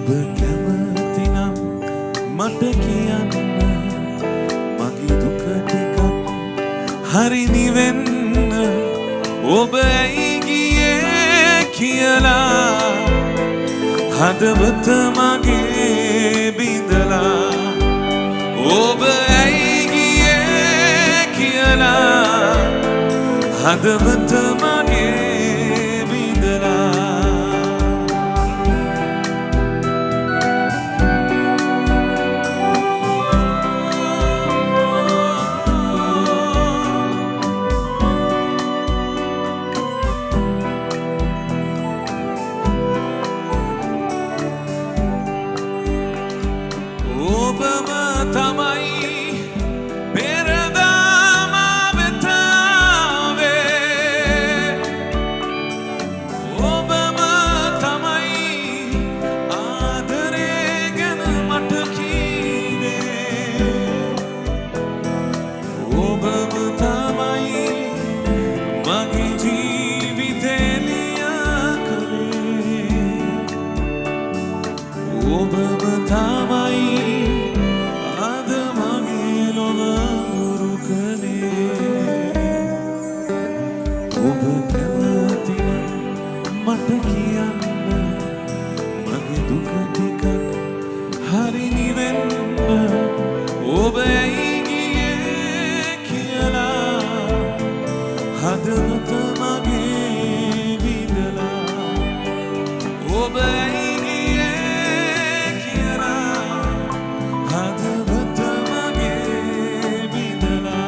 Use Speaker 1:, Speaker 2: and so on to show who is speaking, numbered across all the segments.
Speaker 1: ඔබ කැමතිනම් මට කියන්න මගේ දුක ටිකක් හරි නිවෙන්න ඔබ ඇයි ගියේ කියලා හදවත මගේ බිඳලා ඔබ ඇයි ගියේ කියලා හදවත මගේ ඔබම තමයි පෙරදාම වෙත ආවේ ඔබම තමයි ආදරේ ගැන මට කීවේ ඔබම තමයි මගේ ජීවිතේ ලියා කළේ ඔබම තමයි ඔබ කැමතිනම් මට කියන්න මගේ දුක ටිකක් හරි නිවෙන්න ඔබ ඇයි ගියේ කියලා හදවත මගේ බිඳලා ඔබ ඇයි ගියේ කියලා හදවත මගේ බිඳලා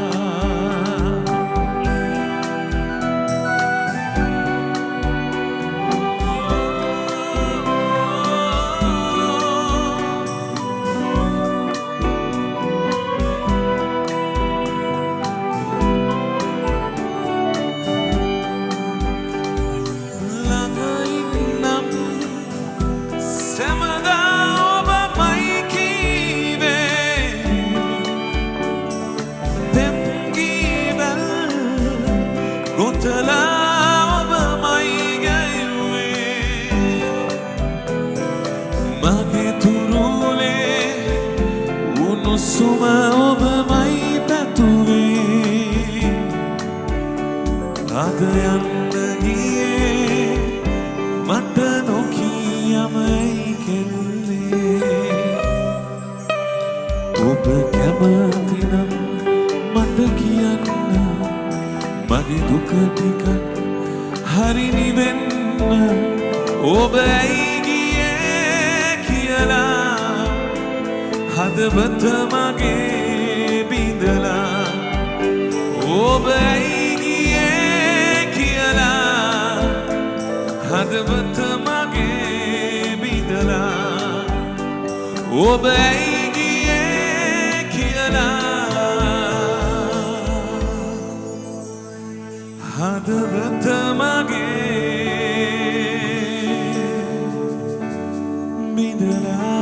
Speaker 1: ගොතලා ඔබමයි ගැයුවේ මගේ තුරුලේ උණුසුම ඔබමයි පැතුවේ අද යන්න ගියේ මට නොකියමයි කෙල්ලේ ඔබ කැමතිනම් මට කියන්න මගේ දුක ටිකක් හරි නිවෙන්න ඔබ ඇයි ගියේ කියලා හදවත මගේ බිඳලා ඔබ ඇයි ගියේ කියලා හදවත මගේ බිඳලා ඔබ ඇයි ගියේ කියලා හදවත මගේ බිඳලා